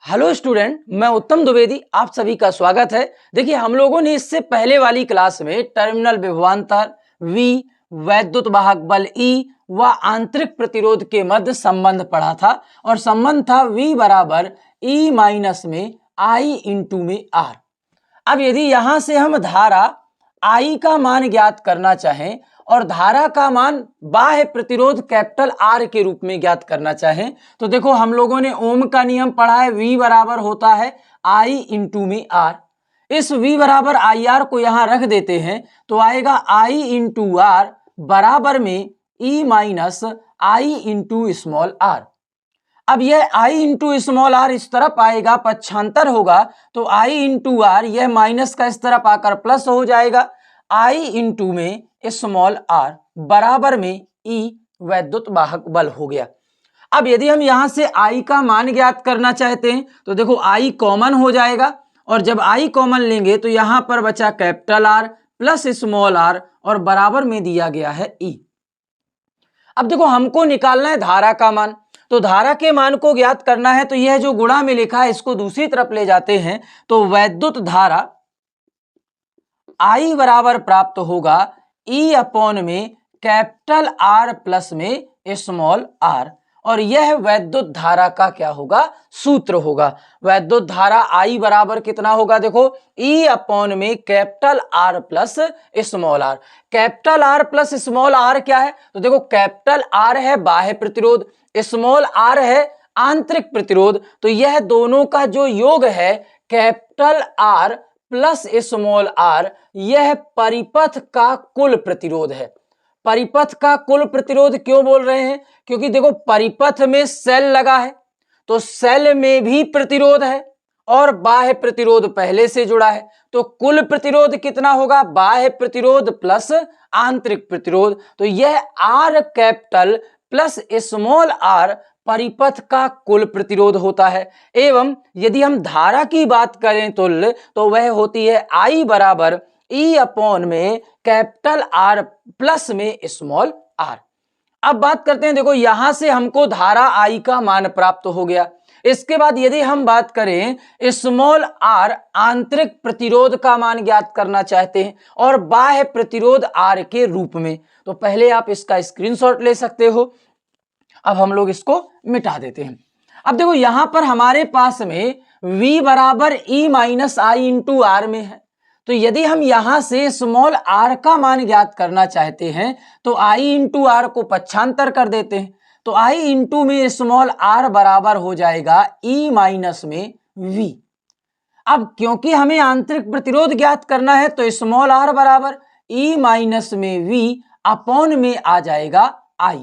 Hello student, मैं उत्तम द्विवेदी आप सभी का स्वागत है। देखिए, हम लोगों ने इससे पहले वाली क्लास में टर्मिनल विभवांतर V, वैद्युत वाहक बल E व आंतरिक प्रतिरोध के मध्य संबंध पढ़ा था और संबंध था V बराबर E माइनस में I इंटू में R। अब यदि यहां से हम धारा I का मान ज्ञात करना चाहें और धारा का मान बाह्य प्रतिरोध कैपिटल R के रूप में ज्ञात करना चाहें तो देखो, हम लोगों ने ओम का नियम पढ़ा है। V बराबर होता है I इंटू में R। इस V बराबर आई आर को यहां रख देते हैं तो आएगा I इंटू R बराबर में E minus I into small r। अब यह I इंटू स्मॉल r इस तरफ आएगा, पक्षांतर होगा तो I इंटू r यह माइनस का इस तरफ आकर प्लस हो जाएगा। I इंटू में स्मॉल r बराबर में E वैद्युत वाहक बल हो गया। अब यदि हम यहां से I का मान ज्ञात करना चाहते हैं तो देखो, I कॉमन हो जाएगा और जब I कॉमन लेंगे तो यहां पर बचा capital R plus small r और बराबर में दिया गया है E। अब देखो, हमको निकालना है धारा का मान, तो धारा के मान को ज्ञात करना है तो यह जो गुणा में लिखा है इसको दूसरी तरफ ले जाते हैं तो वैद्युत धारा I बराबर प्राप्त होगा E अपॉन में कैपिटल R प्लस में स्मॉल r। और यह वैद्युत धारा का क्या होगा, सूत्र होगा। वैद्युत धारा I बराबर कितना होगा, देखो E अपॉन में capital R plus small r। Capital R plus small r क्या है, तो देखो कैपिटल R है बाह्य प्रतिरोध, स्मॉल r है आंतरिक प्रतिरोध, तो यह दोनों का जो योग है capital R plus small r, यह परिपथ का कुल प्रतिरोध है। परिपथ का कुल प्रतिरोध क्यों बोल रहे हैं, क्योंकि देखो परिपथ में सेल लगा है तो सेल में भी प्रतिरोध है और बाह्य प्रतिरोध पहले से जुड़ा है, तो कुल प्रतिरोध कितना होगा, बाह्य प्रतिरोध प्लस आंतरिक प्रतिरोध। तो यह R capital plus small r परिपथ का कुल प्रतिरोध होता है। एवं यदि हम धारा की बात करें तो वह होती है I बराबर E अपॉन में कैपिटल R प्लस में स्मॉल r। अब बात करते हैं, देखो यहां से हमको धारा I का मान प्राप्त हो गया। इसके बाद यदि हम बात करें स्मॉल r आंतरिक प्रतिरोध का मान ज्ञात करना चाहते हैं और बाह्य प्रतिरोध R के रूप में, तो पहले आप इसका स्क्रीनशॉट ले सकते हो। अब हम लोग इसको मिटा देते हैं। अब देखो, यहां पर हमारे पास में V बराबर E minus I into R में है, तो यदि हम यहां से स्मॉल r का मान ज्ञात करना चाहते हैं तो I इंटू R को पक्षांतर कर देते हैं, तो I इंटू में स्मॉल r बराबर हो जाएगा E माइनस में V। अब क्योंकि हमें आंतरिक प्रतिरोध ज्ञात करना है तो स्मॉल r बराबर E माइनस में V अपॉन में आ जाएगा I।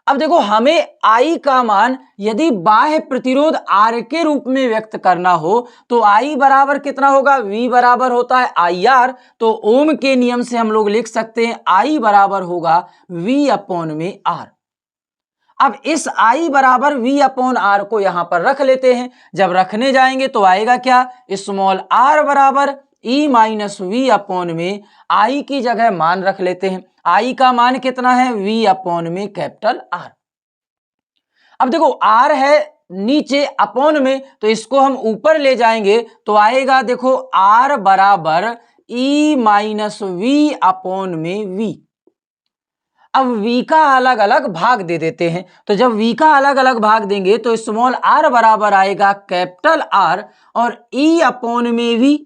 अब देखो, हमें I का मान यदि बाह्य प्रतिरोध R के रूप में व्यक्त करना हो तो I बराबर कितना होगा, V बराबर होता है IR, तो ओम के नियम से हम लोग लिख सकते हैं I बराबर होगा V अपॉन में R। अब इस I बराबर V अपॉन R को यहां पर रख लेते हैं। जब रखने जाएंगे तो आएगा क्या, स्मॉल r बराबर E माइनस V अपॉन में I की जगह मान रख लेते हैं। I का मान कितना है, V अपॉन में कैपिटल R। अब देखो R है नीचे अपॉन में, तो इसको हम ऊपर ले जाएंगे तो आएगा, देखो R बराबर E माइनस V अपॉन में V। अब V का अलग अलग भाग दे देते हैं, तो जब V का अलग अलग भाग देंगे तो स्मॉल r बराबर आएगा कैपिटल R और E अपॉन में V,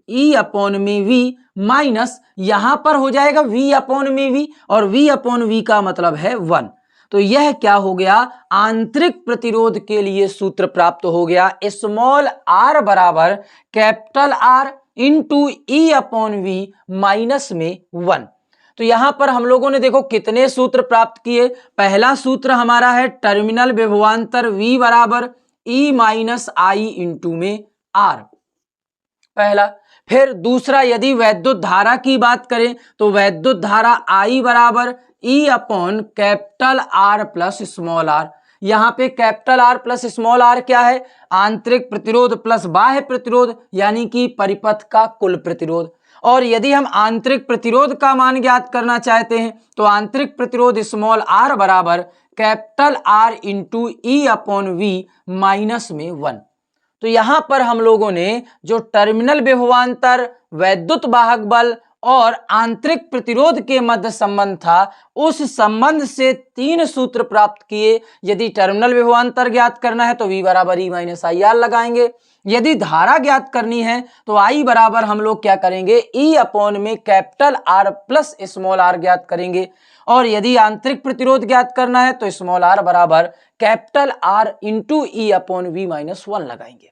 E अपॉन में V माइनस यहां पर हो जाएगा V अपॉन में V और V अपॉन V का मतलब है 1। तो यह क्या हो गया, आंतरिक प्रतिरोध के लिए सूत्र प्राप्त हो गया, स्मॉल r बराबर capital R into E upon V minus में 1। तो यहां पर हम लोगों ने देखो कितने सूत्र प्राप्त किए। पहला सूत्र हमारा है टर्मिनल विभवांतर V बराबर E माइनस I इंटू में R, पहला। फिर दूसरा, यदि वैद्युत धारा की बात करें तो वैद्युत धारा I बराबर E upon capital R plus small r। यहाँ पे capital R plus small r क्या है, आंतरिक प्रतिरोध प्लस बाह्य प्रतिरोध, यानी कि परिपथ का कुल प्रतिरोध। और यदि हम आंतरिक प्रतिरोध का मान ज्ञात करना चाहते हैं तो आंतरिक प्रतिरोध स्मॉल r बराबर capital R into E upon V minus में 1। तो यहां पर हम लोगों ने जो टर्मिनल विभवांतर, वैद्युत वाहक बल और आंतरिक प्रतिरोध के मध्य संबंध था, उस संबंध से 3 सूत्र प्राप्त किए। यदि टर्मिनल विभवांतर ज्ञात करना है तो V बराबर E माइनस आई आर लगाएंगे। यदि धारा ज्ञात करनी है तो I बराबर हम लोग क्या करेंगे, E अपॉन में capital R plus small r ज्ञात करेंगे। और यदि आंतरिक प्रतिरोध ज्ञात करना है तो स्मॉल r बराबर capital R into E upon V minus 1 लगाएंगे।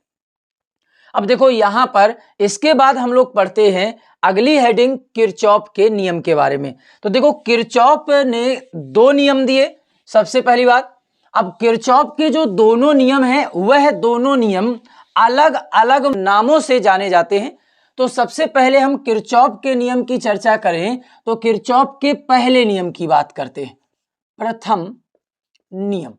अब देखो यहां पर इसके बाद हम लोग पढ़ते हैं अगली हेडिंग किरचॉफ के नियम के बारे में। तो देखो किरचॉफ ने 2 नियम दिए। सबसे पहली बात, अब किरचॉफ के जो दोनों नियम हैं वह दोनों नियम अलग अलग नामों से जाने जाते हैं। तो सबसे पहले हम किरचॉफ के नियम की चर्चा करें तो किरचॉफ के पहले नियम की बात करते हैं, प्रथम नियम।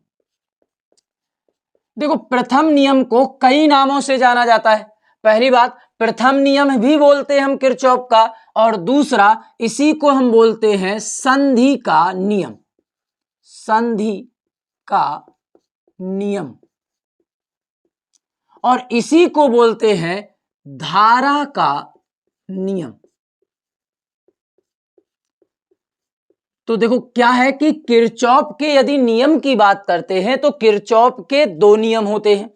देखो प्रथम नियम को कई नामों से जाना जाता है। पहली बात, प्रथम नियम भी बोलते हैं हम किरचॉफ का, और दूसरा इसी को हम बोलते हैं संधि का नियम। संधि का नियम, और इसी को बोलते हैं धारा का नियम। तो देखो क्या है कि किरचॉफ के यदि नियम की बात करते हैं तो किरचॉफ के 2 नियम होते हैं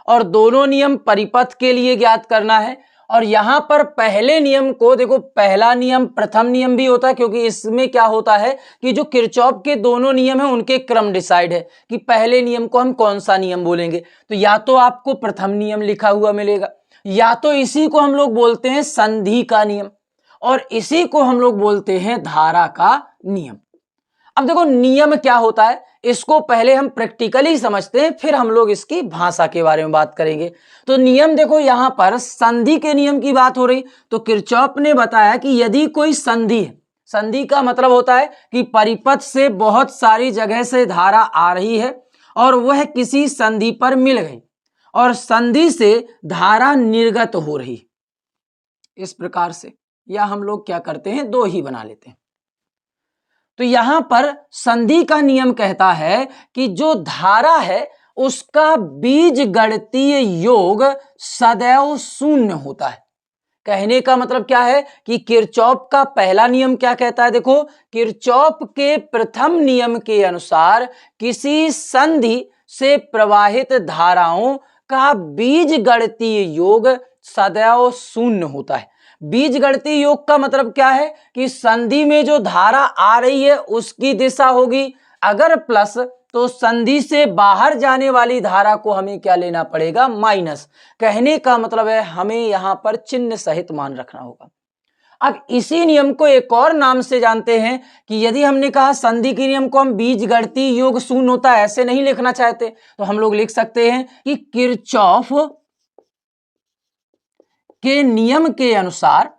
और दोनों नियम परिपथ के लिए ज्ञात करना है। और यहां पर पहले नियम को देखो, पहला नियम प्रथम नियम भी होता है, क्योंकि इसमें क्या होता है कि जो किरचॉफ के दोनों नियम है उनके क्रम डिसाइड है कि पहले नियम को हम कौन सा नियम बोलेंगे। तो या तो आपको प्रथम नियम लिखा हुआ मिलेगा, या तो इसी को हम लोग बोलते हैं संधि का नियम, और इसी को हम लोग बोलते हैं धारा का नियम। अब देखो नियम क्या होता है इसको पहले हम प्रैक्टिकली समझते हैं, फिर हम लोग इसकी भाषा के बारे में बात करेंगे। तो नियम देखो, यहां पर संधि के नियम की बात हो रही, तो किरचॉफ ने बताया कि यदि कोई संधि है, संधि का मतलब होता है कि परिपथ से बहुत सारी जगह से धारा आ रही है और वह किसी संधि पर मिल गई और संधि से धारा निर्गत हो रही, इस प्रकार से, या हम लोग क्या करते हैं 2 ही बना लेते हैं। तो यहां पर संधि का नियम कहता है कि जो धारा है उसका बीजगणितीय योग सदैव शून्य होता है। कहने का मतलब क्या है कि किरचॉफ का पहला नियम क्या कहता है, देखो किरचॉफ के प्रथम नियम के अनुसार किसी संधि से प्रवाहित धाराओं का बीजगणितीय योग सदैव शून्य होता है। बीजगणितीय योग का मतलब क्या है कि संधि में जो धारा आ रही है उसकी दिशा होगी अगर प्लस, तो संधि से बाहर जाने वाली धारा को हमें क्या लेना पड़ेगा, माइनस। कहने का मतलब है हमें यहां पर चिन्ह सहित मान रखना होगा। अब इसी नियम को एक और नाम से जानते हैं कि यदि हमने कहा संधि के नियम को हम बीजगणितीय योग शून्य होता है ऐसे नहीं लिखना चाहते, तो हम लोग लिख सकते हैं कि किरचॉफ के नियम के अनुसार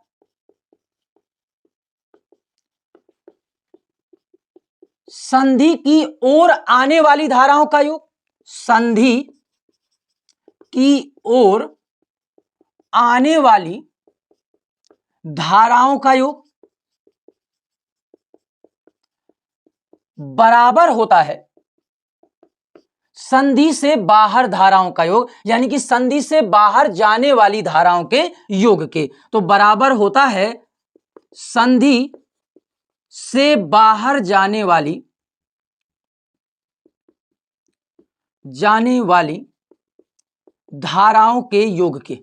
संधि की ओर आने वाली धाराओं का योग, संधि की ओर आने वाली धाराओं का योग बराबर होता है संधि से बाहर धाराओं का योग, यानी कि संधि से बाहर जाने वाली धाराओं के योग के। तो बराबर होता है संधि से बाहर जाने वाली धाराओं के योग के।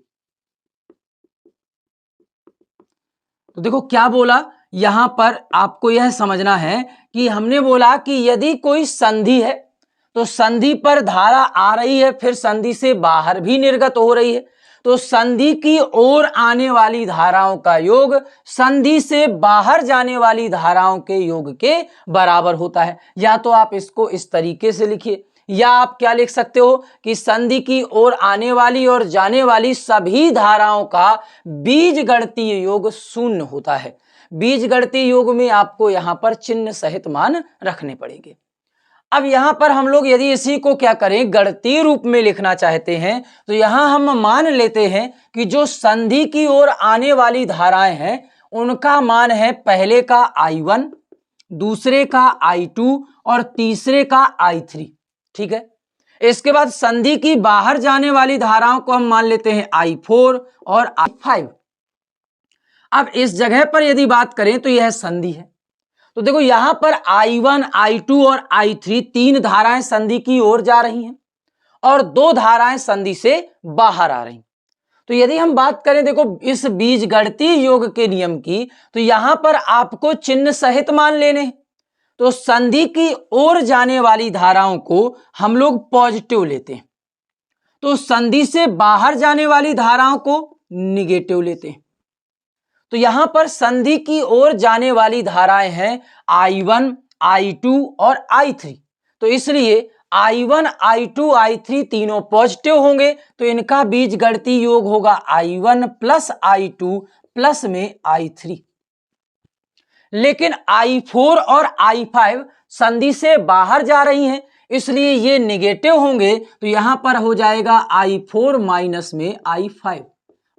तो देखो क्या बोला, यहां पर आपको यह समझना है कि हमने बोला कि यदि कोई संधि है तो संधि पर धारा आ रही है, फिर संधि से बाहर भी निर्गत हो रही है, तो संधि की ओर आने वाली धाराओं का योग संधि से बाहर जाने वाली धाराओं के योग के बराबर होता है। या तो आप इसको इस तरीके से लिखिए, या आप क्या लिख सकते हो कि संधि की ओर आने वाली और जाने वाली सभी धाराओं का बीजगणितीय योग शून्य होता है। बीजगणितीय योग में आपको यहां पर चिन्ह सहित मान रखने पड़ेंगे। अब यहां पर हम लोग यदि इसी को क्या करें, गणितीय रूप में लिखना चाहते हैं, तो यहां हम मान लेते हैं कि जो संधि की ओर आने वाली धाराएं हैं उनका मान है पहले का I1, दूसरे का I2 और तीसरे का I3। ठीक है, इसके बाद संधि की बाहर जाने वाली धाराओं को हम मान लेते हैं I4 और I5। अब इस जगह पर यदि बात करें तो यह संधि है, तो देखो यहां पर I1, I2 और I3 तीन धाराएं संधि की ओर जा रही हैं और दो धाराएं संधि से बाहर आ रही हैं। तो यदि हम बात करें देखो इस बीजगणितीय योग के नियम की, तो यहां पर आपको चिन्ह सहित मान लेने हैं। तो संधि की ओर जाने वाली धाराओं को हम लोग पॉजिटिव लेते हैं, तो संधि से बाहर जाने वाली धाराओं को निगेटिव लेते हैं। तो यहां पर संधि की ओर जाने वाली धाराएं हैं I1, I2 और I3। तो इसलिए I1, I2, I3 तीनों पॉजिटिव होंगे, तो इनका बीजगणितीय योग होगा I1 प्लस I2 प्लस में I3। लेकिन I4 और I5 संधि से बाहर जा रही हैं, इसलिए ये निगेटिव होंगे, तो यहां पर हो जाएगा I4 माइनस में I5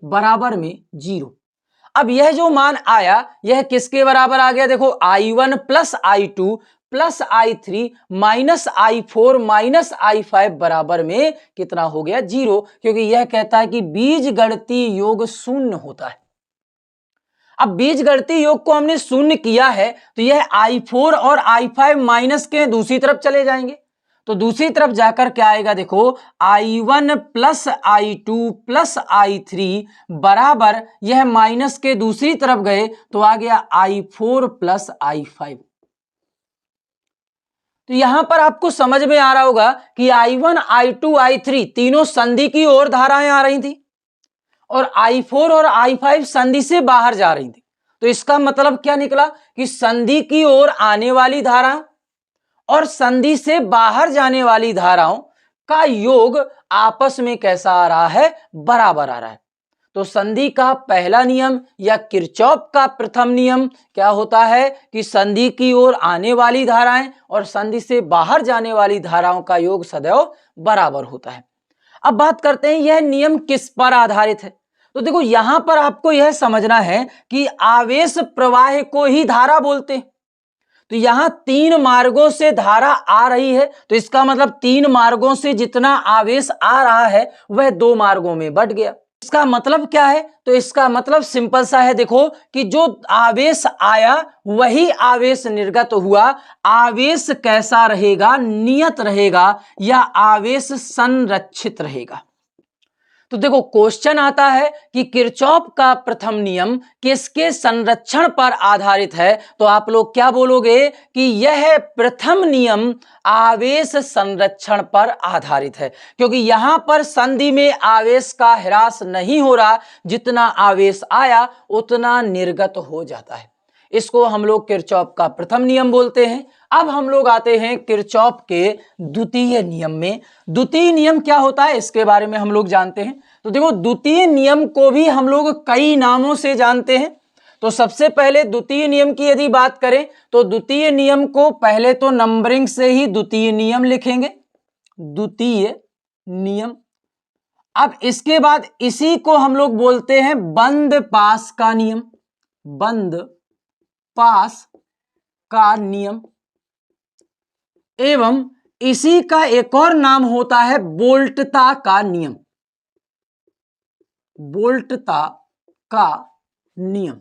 बराबर में 0। अब यह जो मान आया यह किसके बराबर आ गया, देखो I1 plus I2 plus I3 minus I4 minus I5 बराबर में कितना हो गया, 0, क्योंकि यह कहता है कि बीजगणितीय योग शून्य होता है। अब बीजगणितीय योग को हमने शून्य किया है, तो यह I4 और I5 माइनस के दूसरी तरफ चले जाएंगे, तो दूसरी तरफ जाकर क्या आएगा, देखो I1 plus I2 plus I3 बराबर, यह माइनस के दूसरी तरफ गए तो आ गया I4 प्लस I5। तो यहां पर आपको समझ में आ रहा होगा कि I1, I2, I3 तीनों संधि की ओर धाराएं आ रही थी और I4 और I5 संधि से बाहर जा रही थी। तो इसका मतलब क्या निकला कि संधि की ओर आने वाली धारा और संधि से बाहर जाने वाली धाराओं का योग आपस में कैसा आ रहा है, बराबर आ रहा है। तो संधि का पहला नियम या किरचॉफ का प्रथम नियम क्या होता है कि संधि की ओर आने वाली धाराएं और संधि से बाहर जाने वाली धाराओं का योग सदैव बराबर होता है। अब बात करते हैं यह नियम किस पर आधारित है। तो देखो यहां पर आपको यह समझना है कि आवेश प्रवाह को ही धारा बोलते हैं। तो यहां तीन मार्गों से धारा आ रही है, तो इसका मतलब तीन मार्गों से जितना आवेश आ रहा है वह दो मार्गों में बंट गया। इसका मतलब क्या है, तो इसका मतलब सिंपल सा है, देखो कि जो आवेश आया वही आवेश निर्गत हुआ। आवेश कैसा रहेगा, नियत रहेगा या आवेश संरक्षित रहेगा। तो देखो क्वेश्चन आता है कि किरचॉफ का प्रथम नियम किसके संरक्षण पर आधारित है, तो आप लोग क्या बोलोगे कि यह प्रथम नियम आवेश संरक्षण पर आधारित है, क्योंकि यहां पर संधि में आवेश का ह्रास नहीं हो रहा, जितना आवेश आया उतना निर्गत हो जाता है। इसको हम लोग किरचॉफ का प्रथम नियम बोलते हैं। अब हम लोग आते हैं किरचॉफ के द्वितीय नियम में। द्वितीय नियम क्या होता है इसके बारे में हम लोग जानते हैं। तो देखो द्वितीय नियम को भी हम लोग कई नामों से जानते हैं। तो सबसे पहले द्वितीय नियम की यदि बात करें तो द्वितीय नियम को पहले तो नंबरिंग से ही द्वितीय नियम लिखेंगे, द्वितीय नियम। अब इसके बाद इसी को हम लोग बोलते हैं बंद पास का नियम, बंद पास का नियम। एवं इसी का एक और नाम होता है बोल्टता का नियम, बोल्टता का नियम।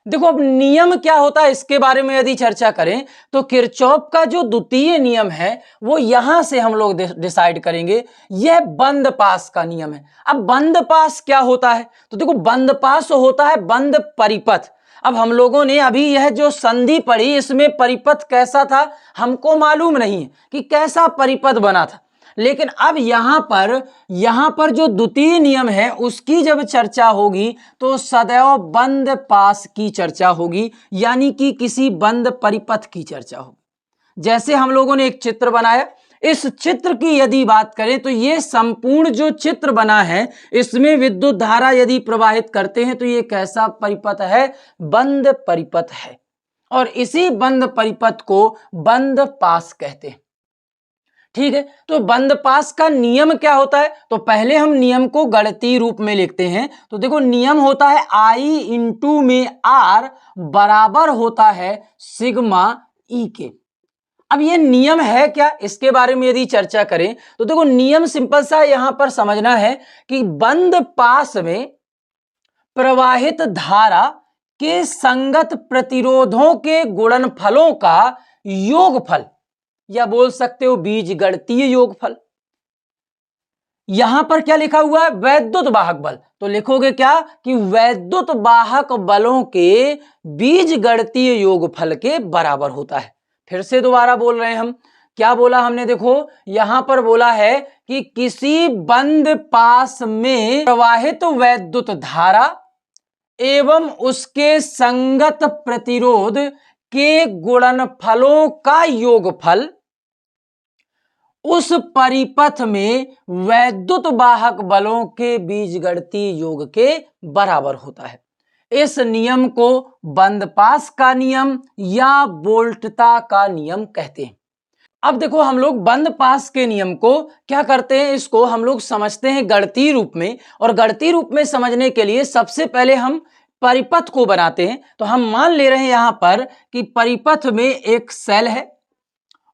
देखो अब नियम क्या होता है इसके बारे में यदि चर्चा करें तो किरचॉफ का जो द्वितीय नियम है वो यहां से हम लोग डिसाइड करेंगे, यह बंद पास का नियम है। अब बंद पास क्या होता है, तो देखो बंद पास होता है बंद परिपथ। अब हम लोगों ने अभी यह जो संधि पढ़ी इसमें परिपथ कैसा था हमको मालूम नहीं है कि कैसा परिपथ बना था, लेकिन अब यहां पर जो द्वितीय नियम है उसकी जब चर्चा होगी तो सदैव बंद पास की चर्चा होगी, यानी कि किसी बंद परिपथ की चर्चा होगी। जैसे हम लोगों ने एक चित्र बनाया, इस चित्र की यदि बात करें तो ये संपूर्ण जो चित्र बना है इसमें विद्युत धारा यदि प्रवाहित करते हैं तो ये कैसा परिपथ है, बंद परिपथ है। और इसी बंद परिपथ को बंद पास कहते हैं। ठीक है, तो बंद पास का नियम क्या होता है? तो पहले हम नियम को गणितीय रूप में लिखते हैं। तो देखो नियम होता है आई इंटू में आर बराबर होता है सिग्मा ई के। अब ये नियम है क्या, इसके बारे में यदि चर्चा करें तो देखो नियम सिंपल सा यहां पर समझना है कि बंद पास में प्रवाहित धारा के संगत प्रतिरोधों के गुणनफलों का योगफल, या बोल सकते हो बीजगणितीय योगफल। यहां पर क्या लिखा हुआ है? वैद्युत वाहक बल। तो लिखोगे क्या कि वैद्युत वाहक बलों के बीजगणितीय योगफल के बराबर होता है। फिर से दोबारा बोल रहे हैं हम, क्या बोला हमने? देखो यहां पर बोला है कि किसी बंद पास में प्रवाहित वैद्युत धारा एवं उसके संगत प्रतिरोध के गुणनफलों का योगफल उस परिपथ में वैद्युत वाहक बलों के बीजगणितीय योग के बराबर होता है। इस नियम को बंद पास का नियम या वोल्टता का नियम कहते हैं। अब देखो हम लोग बंद पास के नियम को क्या करते हैं, इसको हम लोग समझते हैं गणितीय रूप में। और गणितीय रूप में समझने के लिए सबसे पहले हम परिपथ को बनाते हैं। तो हम मान ले रहे हैं यहां पर कि परिपथ में एक सेल है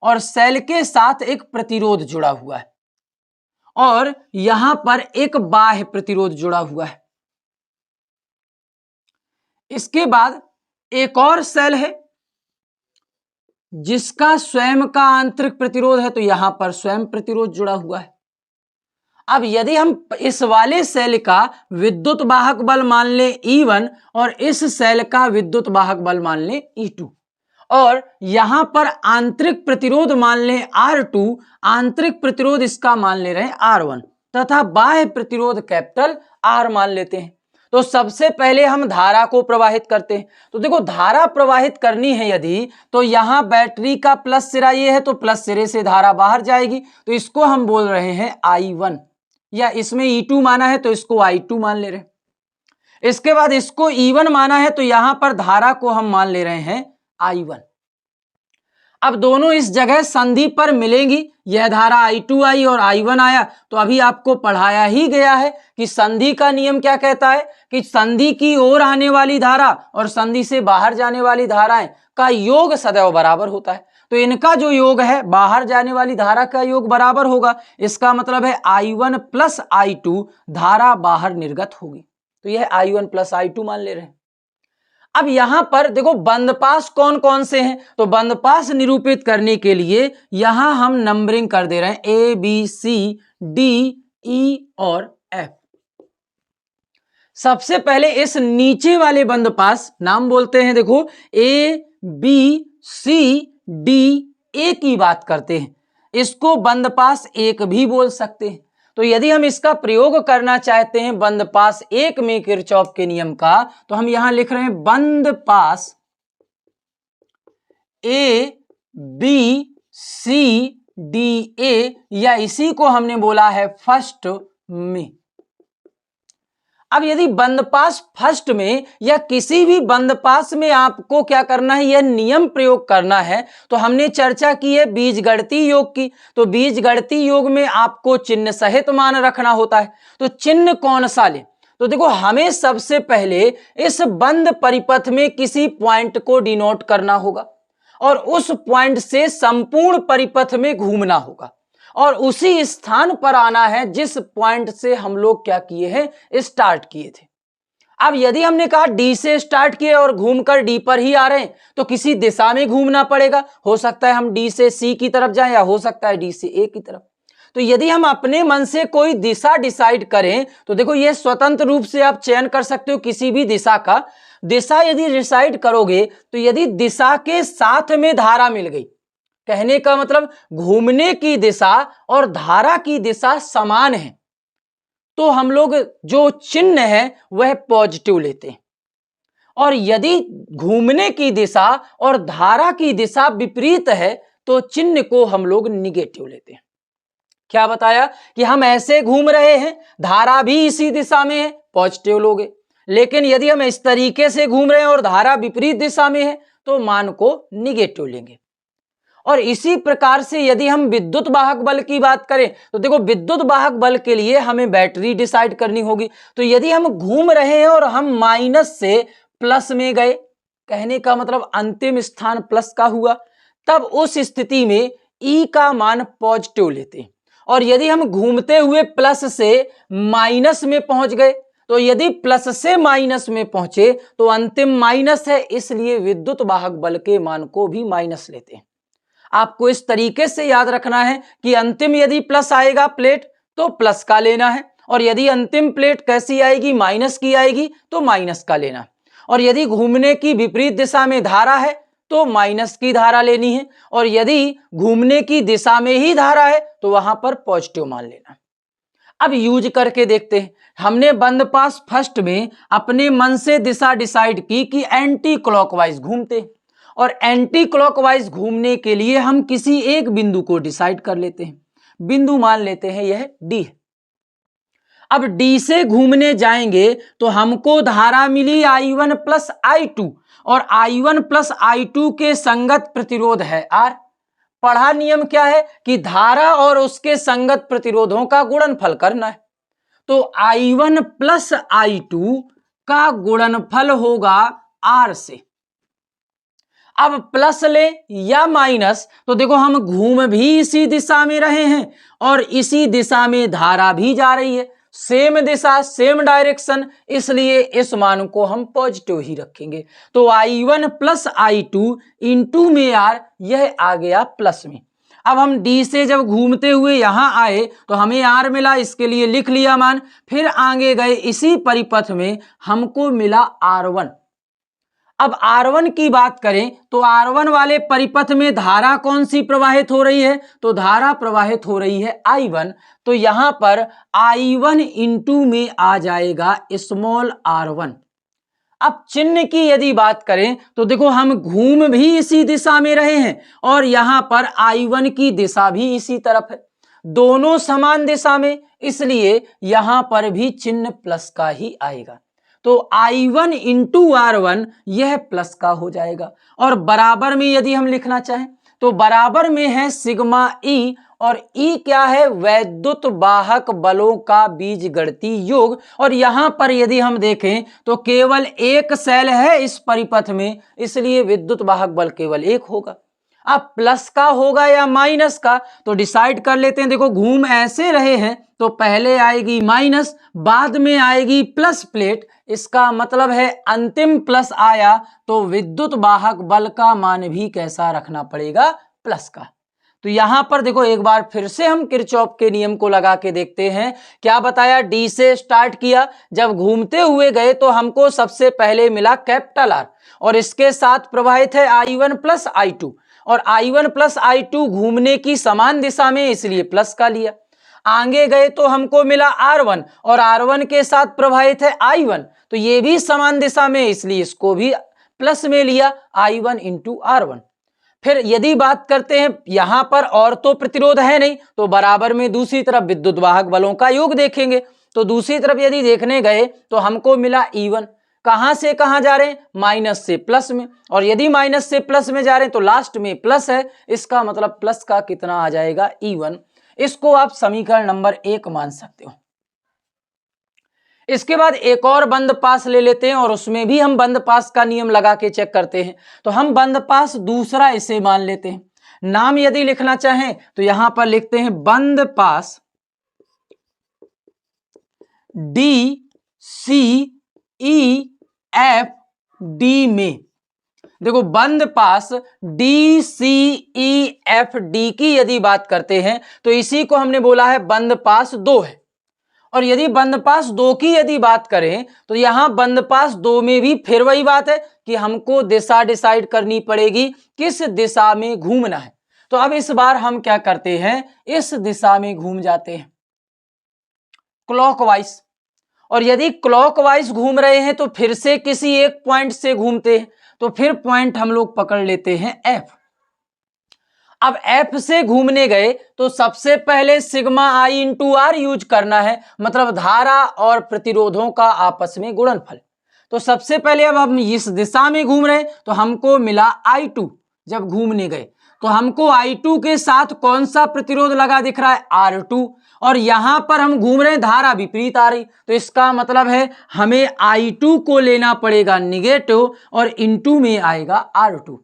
और सेल के साथ एक प्रतिरोध जुड़ा हुआ है और यहां पर एक बाह्य प्रतिरोध जुड़ा हुआ है। इसके बाद एक और सेल है जिसका स्वयं का आंतरिक प्रतिरोध है, तो यहां पर स्वयं प्रतिरोध जुड़ा हुआ है। अब यदि हम इस वाले सेल का विद्युत वाहक बल मान ले E1 और इस सेल का विद्युत वाहक बल मान ले E2 और यहां पर आंतरिक प्रतिरोध मान ले R2, आंतरिक प्रतिरोध इसका मान ले रहे हैं R1 तथा बाह्य प्रतिरोध कैपिटल R मान लेते हैं। तो सबसे पहले हम धारा को प्रवाहित करते हैं। तो देखो धारा प्रवाहित करनी है यदि, तो यहां बैटरी का प्लस सिरा ये है तो प्लस सिरे से धारा बाहर जाएगी, तो इसको हम बोल रहे हैं I1, या इसमें E2 माना है तो इसको I2 मान ले रहे हैं। इसके बाद इसको E1 माना है तो यहां पर धारा को हम मान ले रहे हैं I1। अब दोनों इस जगह संधि पर मिलेंगी, यह धारा I2 आई और I1 आया। तो अभी आपको पढ़ाया ही गया है कि संधि का नियम क्या कहता है कि संधि की ओर आने वाली धारा और संधि से बाहर जाने वाली धाराएं का योग सदैव बराबर होता है। तो इनका जो योग है बाहर जाने वाली धारा का योग बराबर होगा। इसका मतलब है I1 प्लस I2 धारा बाहर निर्गत होगी। तो यह I1 प्लस I2 मान ले रहे हैं। अब यहां पर देखो बंद पास कौन कौन से हैं, तो बंद पास निरूपित करने के लिए यहां हम नंबरिंग कर दे रहे हैं A B C D E और F। सबसे पहले इस नीचे वाले बंद पास नाम बोलते हैं, देखो A B C D A की बात करते हैं, इसको बंद पास एक भी बोल सकते हैं। तो यदि हम इसका प्रयोग करना चाहते हैं बंद पास एक में किरचॉफ के नियम का, तो हम यहां लिख रहे हैं बंद पास A B C D A, या इसी को हमने बोला है फर्स्ट में। अब यदि बंद पास फर्स्ट में या किसी भी बंद पास में आपको क्या करना है, यह नियम प्रयोग करना है, तो हमने चर्चा की है बीजगणितीय योग की। तो बीजगणितीय योग में आपको चिन्ह सहित मान रखना होता है। तो चिन्ह कौन सा ले, तो देखो हमें सबसे पहले इस बंद परिपथ में किसी पॉइंट को डिनोट करना होगा और उस पॉइंट से संपूर्ण परिपथ में घूमना होगा और उसी स्थान पर आना है जिस पॉइंट से हम लोग क्या किए हैं, स्टार्ट किए थे। अब यदि हमने कहा डी से स्टार्ट किए और घूमकर डी पर ही आ रहे हैं, तो किसी दिशा में घूमना पड़ेगा। हो सकता है हम डी से सी की तरफ जाएं या हो सकता है डी से ए की तरफ। तो यदि हम अपने मन से कोई दिशा डिसाइड करें, तो देखो यह स्वतंत्र रूप से आप चयन कर सकते हो किसी भी दिशा का। दिशा यदि डिसाइड करोगे तो यदि दिशा के साथ में धारा मिल गई, कहने का मतलब घूमने की दिशा और धारा की दिशा समान है, तो हम लोग जो चिन्ह है वह पॉजिटिव लेते हैं। और यदि घूमने की दिशा और धारा की दिशा विपरीत है तो चिन्ह को हम लोग निगेटिव लेते हैं। क्या बताया कि हम ऐसे घूम रहे हैं, धारा भी इसी दिशा में है, पॉजिटिव लोगे। लेकिन यदि हम इस तरीके से घूम रहे हैं और धारा विपरीत दिशा में है तो मान को निगेटिव लेंगे। और इसी प्रकार से यदि हम विद्युत वाहक बल की बात करें तो देखो विद्युत वाहक बल के लिए हमें बैटरी डिसाइड करनी होगी। तो यदि हम घूम रहे हैं और हम माइनस से प्लस में गए, कहने का मतलब अंतिम स्थान प्लस का हुआ, तब उस स्थिति में ई का मान पॉजिटिव लेते हैं। और यदि हम घूमते हुए प्लस से माइनस में पहुंच गए, तो यदि प्लस से माइनस में पहुंचे तो अंतिम माइनस है, इसलिए विद्युत वाहक बल के मान को भी माइनस लेते हैं। आपको इस तरीके से याद रखना है कि अंतिम यदि प्लस आएगा प्लेट तो प्लस का लेना है, और यदि अंतिम प्लेट कैसी आएगी, माइनस की आएगी, तो माइनस का लेना है। और यदि घूमने की विपरीत दिशा में धारा है तो माइनस की धारा लेनी है, और यदि घूमने की दिशा में ही धारा है तो वहां पर पॉजिटिव मान लेना। अब यूज करके देखते हैं। हमने बंद पास फर्स्ट में अपने मन से दिशा डिसाइड की कि एंटी क्लॉकवाइज घूमते, और एंटी क्लॉकवाइज घूमने के लिए हम किसी एक बिंदु को डिसाइड कर लेते हैं। बिंदु मान लेते हैं यह डी। अब डी से घूमने जाएंगे तो हमको धारा मिली I1 प्लस I2, और I1 प्लस I2 के संगत प्रतिरोध है R। पढ़ा नियम क्या है कि धारा और उसके संगत प्रतिरोधों का गुणनफल करना है। तो I1 प्लस I2 का गुणनफल होगा R से। अब प्लस ले या माइनस, तो देखो हम घूम भी इसी दिशा में रहे हैं और इसी दिशा में धारा भी जा रही है, सेम दिशा सेम डायरेक्शन, इसलिए इस मान को हम पॉजिटिव ही रखेंगे। तो I1 प्लस I2 इंटू में R, यह आ गया प्लस में। अब हम D से जब घूमते हुए यहां आए तो हमें R मिला, इसके लिए लिख लिया मान। फिर आगे गए इसी परिपथ में हमको मिला R1। अब R1 की बात करें तो R1 वाले परिपथ में धारा कौन सी प्रवाहित हो रही है, तो धारा प्रवाहित हो रही है I1। तो यहां पर I1 इंटू में आ जाएगा स्मॉल r1। अब चिन्ह की यदि बात करें तो देखो हम घूम भी इसी दिशा में रहे हैं और यहां पर I1 की दिशा भी इसी तरफ है, दोनों समान दिशा में, इसलिए यहां पर भी चिन्ह प्लस का ही आएगा। तो I1 इंटू R1 यह प्लस का हो जाएगा। और बराबर में यदि हम लिखना चाहें तो बराबर में है सिग्मा E, और E क्या है, वैद्युत वाहक बलों का बीजगणितीय योग। और यहां पर यदि हम देखें तो केवल एक सेल है इस परिपथ में, इसलिए विद्युत वाहक बल केवल एक होगा। अब प्लस का होगा या माइनस का तो डिसाइड कर लेते हैं। देखो घूम ऐसे रहे हैं तो पहले आएगी माइनस, बाद में आएगी प्लस प्लेट, इसका मतलब है अंतिम प्लस आया तो विद्युत वाहक बल का मान भी कैसा रखना पड़ेगा, प्लस का। तो यहां पर देखो एक बार फिर से हम किरचॉफ के नियम को लगा के देखते हैं। क्या बताया, डी से स्टार्ट किया, जब घूमते हुए गए तो हमको सबसे पहले मिला कैपिटल आर, और इसके साथ प्रवाहित है I1 प्लस I2, और I1 प्लस I2 घूमने की समान दिशा में, इसलिए प्लस का लिया। आगे गए तो हमको मिला R1, और R1 के साथ प्रवाहित है I1, तो ये भी समान दिशा में, इसलिए इसको भी प्लस में लिया, I1 इंटू R1। फिर यदि बात करते हैं यहां पर और तो प्रतिरोध है नहीं, तो बराबर में दूसरी तरफ विद्युत वाहक बलों का योग देखेंगे। तो दूसरी तरफ यदि देखने गए तो हमको मिला E1, कहां से कहां जा रहे हैं, माइनस से प्लस में, और यदि माइनस से प्लस में जा रहे हैं तो लास्ट में प्लस है, इसका मतलब प्लस का कितना आ जाएगा, E1। इसको आप समीकरण नंबर 1 मान सकते हो। इसके बाद एक और बंद पास ले लेते हैं और उसमें भी हम बंद पास का नियम लगा के चेक करते हैं। तो हम बंद पास दूसरा इसे मान लेते हैं। नाम यदि लिखना चाहें तो यहां पर लिखते हैं बंद पास DCEFD में। देखो बंद पास DCEFD की यदि बात करते हैं तो इसी को हमने बोला है बंद पास 2 है। और यदि बंद पास 2 की यदि बात करें तो यहां बंद पास 2 में भी फिर वही बात है कि हमको दिशा डिसाइड करनी पड़ेगी, किस दिशा में घूमना है। तो अब इस बार हम क्या करते हैं, इस दिशा में घूम जाते हैं क्लॉकवाइज। और यदि क्लॉकवाइज घूम रहे हैं तो फिर से किसी एक पॉइंट से घूमते हैं, तो फिर पॉइंट हम लोग पकड़ लेते हैं F। अब F से घूमने गए तो सबसे पहले sigma I into R use करना है, मतलब धारा और प्रतिरोधों का आपस में गुणनफल। तो सबसे पहले अब हम इस दिशा में घूम रहे हैं तो हमको मिला I2 जब घूमने गए, तो हमको I2 के साथ कौन सा प्रतिरोध लगा दिख रहा है, R2, और यहां पर हम घूम रहे हैं, धारा विपरीत आ रही, तो इसका मतलब है हमें I2 को लेना पड़ेगा निगेटिव और इनटू में आएगा R2।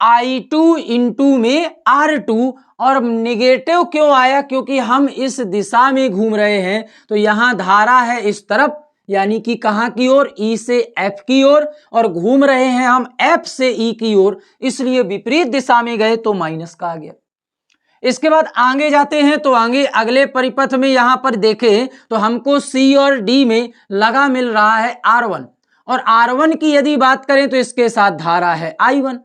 I2 इंटू में R2, और निगेटिव क्यों आया, क्योंकि हम इस दिशा में घूम रहे हैं, तो यहां धारा है इस तरफ, यानी कि कहां की ओर, E से F की ओर, और घूम रहे हैं हम F से E की ओर, इसलिए विपरीत दिशा में गए तो माइनस का आ गया। इसके बाद आगे जाते हैं, तो आगे अगले परिपथ में यहां पर देखें तो हमको C और D में लगा मिल रहा है R1, और R1 की यदि बात करें तो इसके साथ धारा है I1,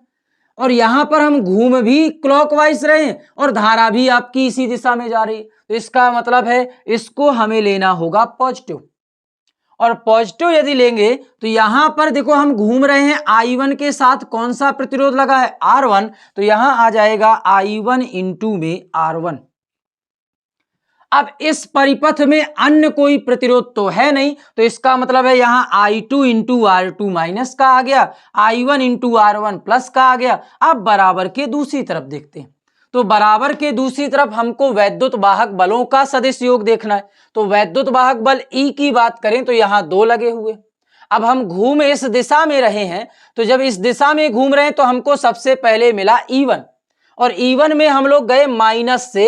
और यहां पर हम घूम भी क्लॉकवाइज रहे हैं और धारा भी आपकी इसी दिशा में जा रही है, तो इसका मतलब है इसको हमें लेना होगा पॉजिटिव, और पॉजिटिव यदि लेंगे तो यहां पर देखो हम घूम रहे हैं I1 के साथ कौन सा प्रतिरोध लगा है, R1, तो यहां आ जाएगा I1 इंटू में R1। अब इस परिपथ में अन्य कोई प्रतिरोध तो है नहीं, तो इसका मतलब है यहां I2 इंटू R2 माइनस का आ गया, I1 इंटू R1 प्लस का आ गया। अब बराबर के दूसरी तरफ देखते हैं, तो बराबर के दूसरी तरफ हमको वैद्युत वाहक बलों का सदिश योग देखना है, तो वैद्युत वाहक बल E की बात करें तो यहां 2 लगे हुए। अब हम घूम इस दिशा में रहे हैं, तो जब इस दिशा में घूम रहे हैं तो हमको सबसे पहले मिला E1, और E1 में हम लोग गए माइनस से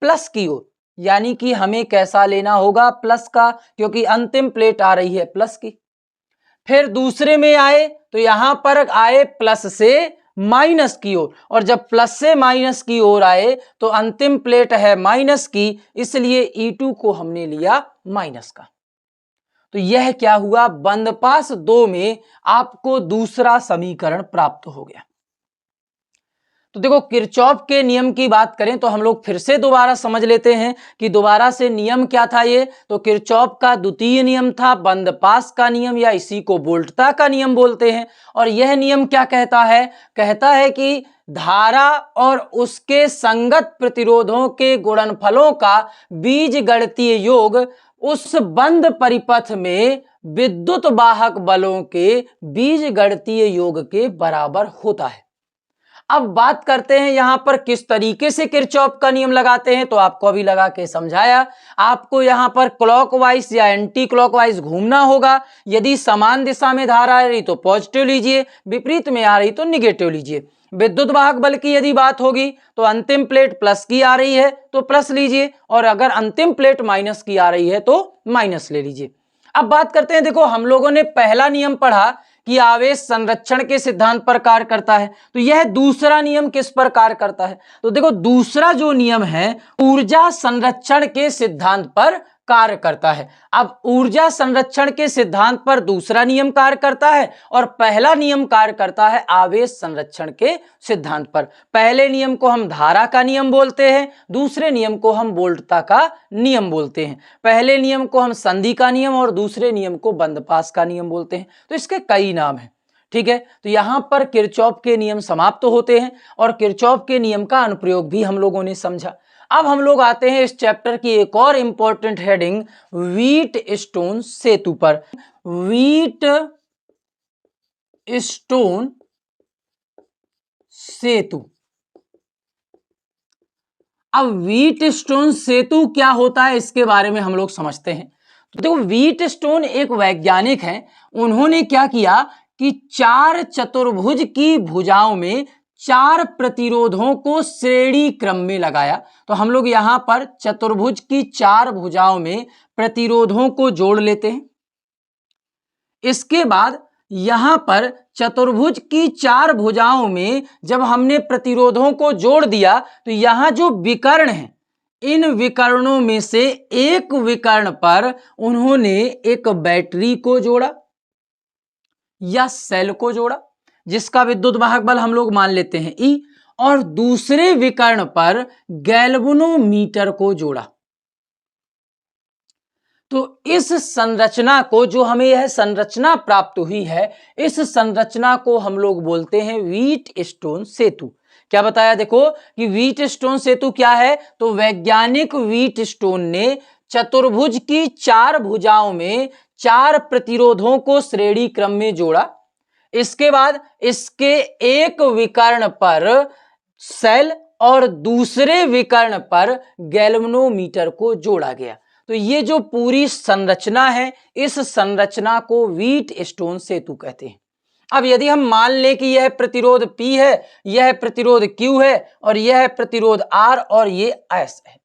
प्लस की ओर, यानी कि हमें कैसा लेना होगा, प्लस का, क्योंकि अंतिम प्लेट आ रही है प्लस की। फिर दूसरे में आए तो यहां पर आए प्लस से माइनस की ओर, और जब प्लस से माइनस की ओर आए तो अंतिम प्लेट है माइनस की, इसलिए E2 को हमने लिया माइनस का। तो यह क्या हुआ, बंदपास 2 में आपको दूसरा समीकरण प्राप्त हो गया। तो देखो किरचॉफ के नियम की बात करें तो हम लोग फिर से दोबारा समझ लेते हैं कि दोबारा से नियम क्या था ये, तो किरचॉफ का द्वितीय नियम था बंदपास का नियम, या इसी को वोल्टता का नियम बोलते हैं। और यह नियम क्या कहता है, कहता है कि धारा और उसके संगत प्रतिरोधों के गुणनफलों का बीजगणितीय योग उस बंद परिपथ में विद्युत वाहक बलों के बीजगणितीय योग के बराबर होता है। अब बात करते हैं यहां पर किस तरीके से किरचॉफ का नियम लगाते हैं, तो आपको अभी लगा के समझाया। आपको यहां पर क्लॉकवाइज या एंटी क्लॉकवाइज घूमना होगा। यदि समान दिशा में धारा आ रही तो पॉजिटिव लीजिए, विपरीत में आ रही तो निगेटिव लीजिए। विद्युत वाहक बल की यदि बात होगी तो अंतिम प्लेट प्लस की आ रही है तो प्लस लीजिए, और अगर अंतिम प्लेट माइनस की आ रही है तो माइनस ले लीजिए। अब बात करते हैं, देखो हम लोगों ने पहला नियम पढ़ा कि आवेश संरक्षण के सिद्धांत पर कार्य करता है, तो यह दूसरा नियम किस पर कार्य करता है, तो देखो दूसरा जो नियम है ऊर्जा संरक्षण के सिद्धांत पर कार्य करता है। अब ऊर्जा संरक्षण के सिद्धांत पर दूसरा नियम कार्य करता है और पहला नियम कार्य करता है आवेश संरक्षण के सिद्धांत पर। पहले नियम को हम धारा का नियम बोलते हैं, दूसरे नियम को हम वोल्टता का नियम बोलते हैं। पहले नियम को हम संधि का नियम और दूसरे नियम को बंदपास का नियम बोलते हैं। तो इसके कई नाम हैं, ठीक है। तो यहां पर किरचॉफ के नियम समाप्त होते हैं और किरचॉफ के नियम का अनुप्रयोग भी हम लोगों ने समझा। अब हम लोग आते हैं इस चैप्टर की एक और इंपॉर्टेंट हेडिंग व्हीट स्टोन सेतु पर। व्हीट स्टोन सेतु। अब व्हीट स्टोन सेतु क्या होता है इसके बारे में हम लोग समझते हैं। तो देखो व्हीट स्टोन एक वैज्ञानिक हैं, उन्होंने क्या किया कि 4 चतुर्भुज की भुजाओं में 4 प्रतिरोधों को श्रेणी क्रम में लगाया। तो हम लोग यहां पर चतुर्भुज की 4 भुजाओं में प्रतिरोधों को जोड़ लेते हैं। इसके बाद यहां पर चतुर्भुज की 4 भुजाओं में जब हमने प्रतिरोधों को जोड़ दिया तो यहां जो विकर्ण है, इन विकर्णों में से एक विकर्ण पर उन्होंने एक बैटरी को जोड़ा या सेल को जोड़ा, जिसका विद्युत वाहक बल हम लोग मान लेते हैं E, और दूसरे विकर्ण पर गैल्वेनोमीटर को जोड़ा। तो इस संरचना को, जो हमें यह संरचना प्राप्त हुई है, इस संरचना को हम लोग बोलते हैं व्हीट स्टोन सेतु। क्या बताया देखो कि व्हीट स्टोन सेतु क्या है, तो वैज्ञानिक व्हीट स्टोन ने चतुर्भुज की 4 भुजाओं में 4 प्रतिरोधों को श्रेणी क्रम में जोड़ा। इसके बाद इसके एक विकर्ण पर सेल और दूसरे विकर्ण पर गैल्वेनोमीटर को जोड़ा गया। तो ये जो पूरी संरचना है, इस संरचना को व्हीटस्टोन सेतु कहते हैं। अब यदि हम मान लें कि यह प्रतिरोध P है, यह प्रतिरोध Q है और यह प्रतिरोध R और ये S है,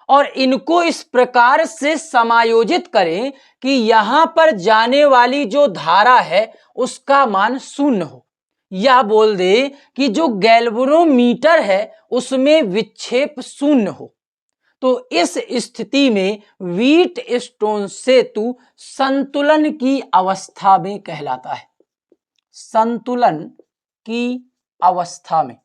और इनको इस प्रकार से समायोजित करें कि यहां पर जाने वाली जो धारा है उसका मान शून्य हो, या बोल दे कि जो गैल्वेनोमीटर है उसमें विक्षेप शून्य हो, तो इस स्थिति में व्हीटस्टोन सेतु संतुलन की अवस्था में कहलाता है। संतुलन की अवस्था में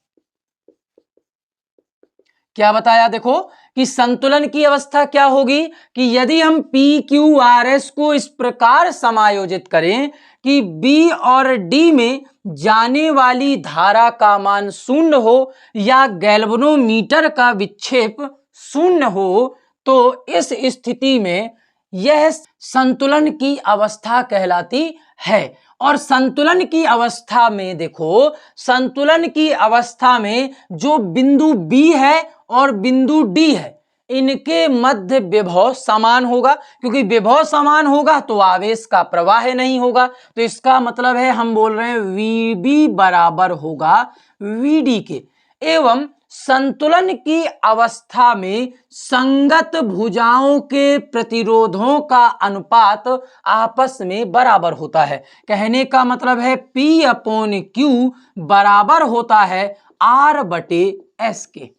क्या बताया? देखो कि संतुलन की अवस्था क्या होगी कि यदि हम PQRS को इस प्रकार समायोजित करें कि B और D में जाने वाली धारा का मान शून्य हो या गैल्वेनोमीटर का विक्षेप शून्य हो, तो इस स्थिति में यह संतुलन की अवस्था कहलाती है। और संतुलन की अवस्था में देखो, संतुलन की अवस्था में जो बिंदु B है और बिंदु D है, इनके मध्य विभव समान होगा, क्योंकि विभव समान होगा तो आवेश का प्रवाह नहीं होगा। तो इसका मतलब है हम बोल रहे हैं VB बराबर होगा VD के। एवं संतुलन की अवस्था में संगत भुजाओं के प्रतिरोधों का अनुपात आपस में बराबर होता है। कहने का मतलब है P/Q बराबर होता है R/S के।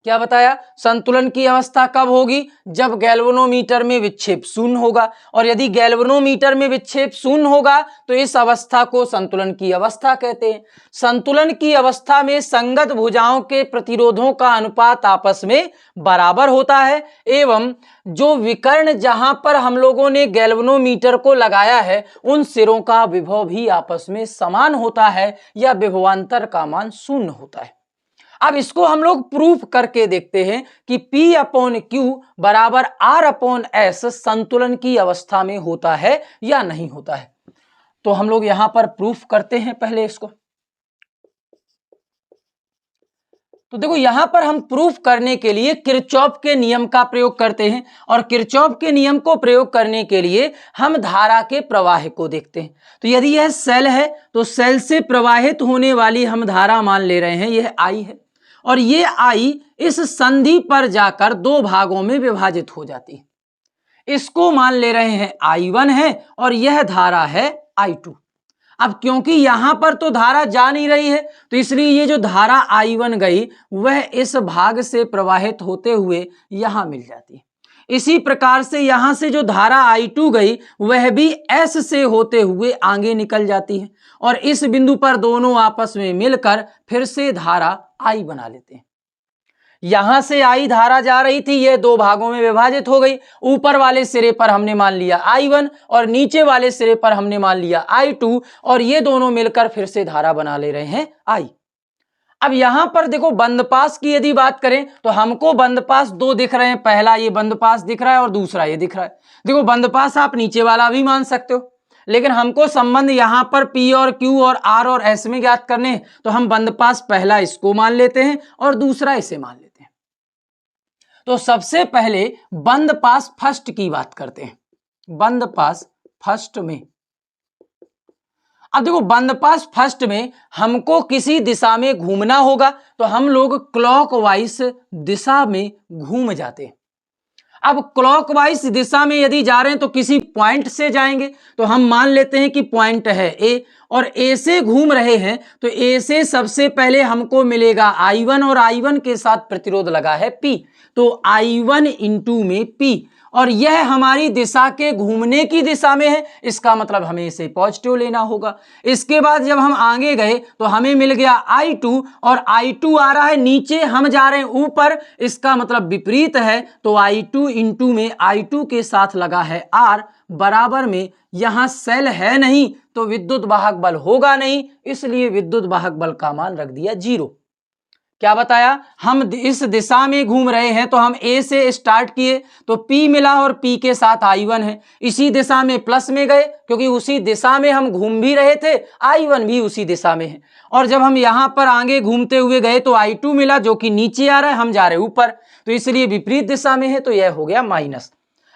क्या बताया? संतुलन की अवस्था कब होगी? जब गैल्वेनोमीटर में विक्षेप शून्य होगा, और यदि गैल्वेनोमीटर में विक्षेप शून्य होगा तो इस अवस्था को संतुलन की अवस्था कहते हैं। संतुलन की अवस्था में संगत भुजाओं के प्रतिरोधों का अनुपात आपस में बराबर होता है, एवं जो विकर्ण जहां पर हम लोगों ने गैल्वेनोमीटर को लगाया है उन सिरों का विभव भी आपस में समान होता है, या विभवांतर का मान शून्य होता है। अब इसको हम लोग प्रूफ करके देखते हैं कि P/Q बराबर R/S संतुलन की अवस्था में होता है या नहीं होता है। तो हम लोग यहां पर प्रूफ करते हैं पहले इसको। तो देखो यहां पर हम प्रूफ करने के लिए किरचॉफ के नियम का प्रयोग करते हैं, और किरचॉफ के नियम को प्रयोग करने के लिए हम धारा के प्रवाह को देखते हैं। तो यदि यह सेल है तो सेल से प्रवाहित होने वाली हम धारा मान ले रहे हैं यह I है, और ये I इस संधि पर जाकर दो भागों में विभाजित हो जाती है। इसको मान ले रहे हैं I1 है और यह धारा है I2। अब क्योंकि यहां पर तो धारा जा नहीं रही है, तो इसलिए ये जो धारा I1 गई वह इस भाग से प्रवाहित होते हुए यहां मिल जाती है। इसी प्रकार से यहां से जो धारा I2 गई वह भी S से होते हुए आगे निकल जाती है, और इस बिंदु पर दोनों आपस में मिलकर फिर से धारा I बना लेते हैं। यहां से I धारा जा रही थी, यह दो भागों में विभाजित हो गई। ऊपर वाले सिरे पर हमने मान लिया I1 और नीचे वाले सिरे पर हमने मान लिया I2, और ये दोनों मिलकर फिर से धारा बना ले रहे हैं I। अब यहां पर देखो बंद पास की यदि बात करें तो हमको बंद पास दो दिख रहे हैं। पहला ये बंद पास दिख रहा है और दूसरा ये दिख रहा है। देखो बंद पास आप नीचे वाला भी मान सकते हो, लेकिन हमको संबंध यहां पर P और Q और R और S में ज्ञात करने हैं, तो हम बंद पास पहला इसको मान लेते हैं और दूसरा इसे मान लेते हैं। तो सबसे पहले बंद पास फर्स्ट की बात करते हैं। बंद पास फर्स्ट में, अब देखो बंद पास फर्स्ट में हमको किसी दिशा में घूमना होगा, तो हम लोग क्लॉकवाइज दिशा में घूम जाते हैं। अब क्लॉकवाइज दिशा में यदि जा रहे हैं तो किसी पॉइंट से जाएंगे, तो हम मान लेते हैं कि पॉइंट है A, और A से घूम रहे हैं, तो A से सबसे पहले हमको मिलेगा I1, और I1 के साथ प्रतिरोध लगा है P, तो I1 इंटू में P, और यह हमारी दिशा के घूमने की दिशा में है, इसका मतलब हमें इसे पॉजिटिव लेना होगा। इसके बाद जब हम आगे गए तो हमें मिल गया I2, और I2 आ रहा है नीचे, हम जा रहे हैं ऊपर, इसका मतलब विपरीत है। तो I2 इंटू में I2 के साथ लगा है R, बराबर में यहां सेल है नहीं तो विद्युत वाहक बल होगा नहीं, इसलिए विद्युत वाहक बल का मान रख दिया 0। क्या बताया, हम इस दिशा में घूम रहे हैं तो हम ए से स्टार्ट किए तो P मिला और P के साथ I1 है, इसी दिशा में प्लस में गए क्योंकि उसी दिशा में हम घूम भी रहे थे, I1 भी उसी दिशा में है। और जब हम यहां पर आगे घूमते हुए गए तो I2 मिला जो कि नीचे आ रहा है, हम जा रहे ऊपर, तो इसलिए विपरीत दिशा में है, तो यह हो गया माइनस।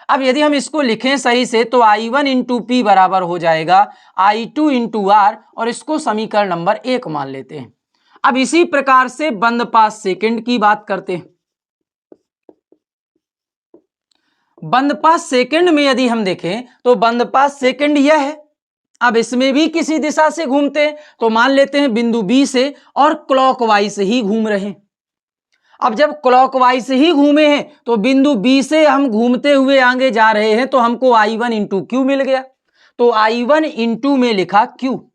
अब यदि हम इसको लिखें सही से तो I1 इंटू पी बराबर हो जाएगा I2 इंटू आर, और इसको समीकरण नंबर 1 मान लेते हैं। अब इसी प्रकार से बंद पाथ सेकंड की बात करते हैं। बंद पाथ सेकंड में यदि हम देखें तो बंद पाथ सेकंड यह है। अब इसमें भी किसी दिशा से घूमते हैं तो मान लेते हैं बिंदु बी से और क्लॉकवाइज ही घूम रहे हैं। अब जब क्लॉकवाइज ही घूमे हैं तो बिंदु बी से हम घूमते हुए आगे जा रहे हैं तो हमको I1 इंटू क्यू मिल गया, तो I1 इंटू में लिखा क्यू,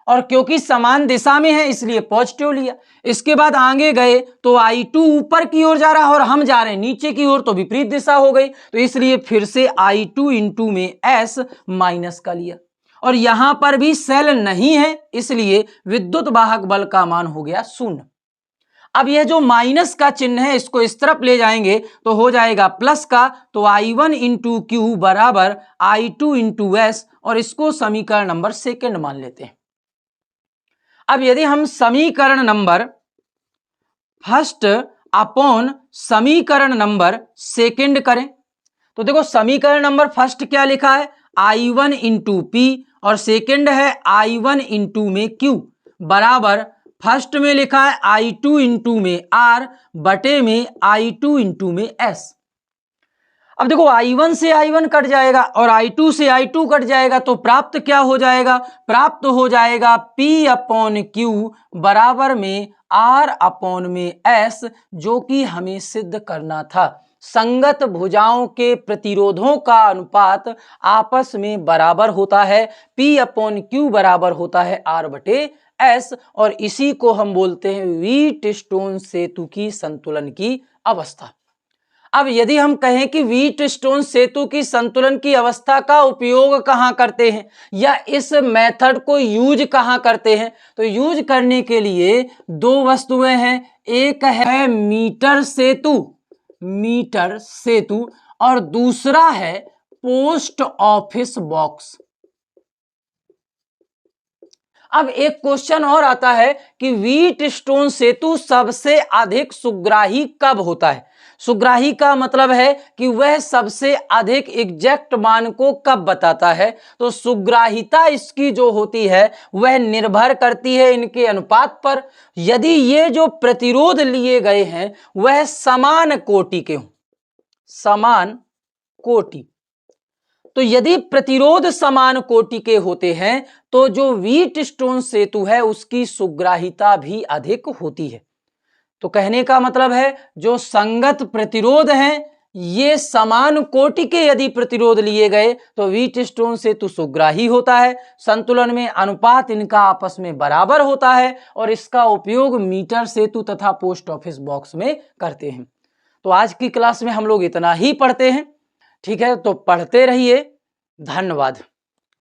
और क्योंकि समान दिशा में है इसलिए पॉजिटिव लिया। इसके बाद आगे गए तो I2 ऊपर की ओर जा रहा है और हम जा रहे हैं नीचे की ओर, तो विपरीत दिशा हो गई, तो इसलिए फिर से I2 इंटू में S माइनस का लिया, और यहां पर भी सेल नहीं है इसलिए विद्युत वाहक बल का मान हो गया 0। अब यह जो माइनस का चिन्ह है इसको इस तरफ ले जाएंगे तो हो जाएगा प्लस का, तो I1 इंटू क्यू बराबर I2 इंटू एस, और इसको समीकरण नंबर सेकंड मान लेते हैं। अब यदि हम समीकरण नंबर फर्स्ट अपॉन समीकरण नंबर सेकंड करें तो देखो समीकरण नंबर फर्स्ट क्या लिखा है, I1 इंटू पी, और सेकंड है I1 इंटू में Q बराबर फर्स्ट में लिखा है I2 इंटू में R बटे में I2 इंटू में S। अब देखो I1 से I1 कट जाएगा और I2 से I2 कट जाएगा, तो प्राप्त क्या हो जाएगा, प्राप्त हो जाएगा P अपॉन Q बराबर में R अपॉन में S, जो कि हमें सिद्ध करना था। संगत भुजाओं के प्रतिरोधों का अनुपात आपस में बराबर होता है, P अपॉन Q बराबर होता है R बटे S, और इसी को हम बोलते हैं व्हीटस्टोन सेतु की संतुलन की अवस्था। अब यदि हम कहें कि व्हीटस्टोन सेतु की संतुलन की अवस्था का उपयोग कहां करते हैं या इस मेथड को यूज कहां करते हैं, तो यूज करने के लिए दो वस्तुएं हैं, एक है मीटर सेतु और दूसरा है पोस्ट ऑफिस बॉक्स। अब एक क्वेश्चन और आता है कि व्हीटस्टोन सेतु सबसे अधिक सुग्राही कब होता है। सुग्राही का मतलब है कि वह सबसे अधिक एग्जैक्ट मान को कब बताता है, तो सुग्राहिता इसकी जो होती है वह निर्भर करती है इनके अनुपात पर। यदि ये जो प्रतिरोध लिए गए हैं वह समान कोटि के हों, समान कोटि, तो यदि प्रतिरोध समान कोटि के होते हैं तो जो व्हीटस्टोन सेतु है उसकी सुग्राहिता भी अधिक होती है। तो कहने का मतलब है जो संगत प्रतिरोध हैं ये समान कोटि के यदि प्रतिरोध लिए गए तो व्हीटस्टोन सेतु सुग्राही होता है, संतुलन में अनुपात इनका आपस में बराबर होता है, और इसका उपयोग मीटर सेतु तथा पोस्ट ऑफिस बॉक्स में करते हैं। तो आज की क्लास में हम लोग इतना ही पढ़ते हैं, ठीक है, तो पढ़ते रहिए, धन्यवाद।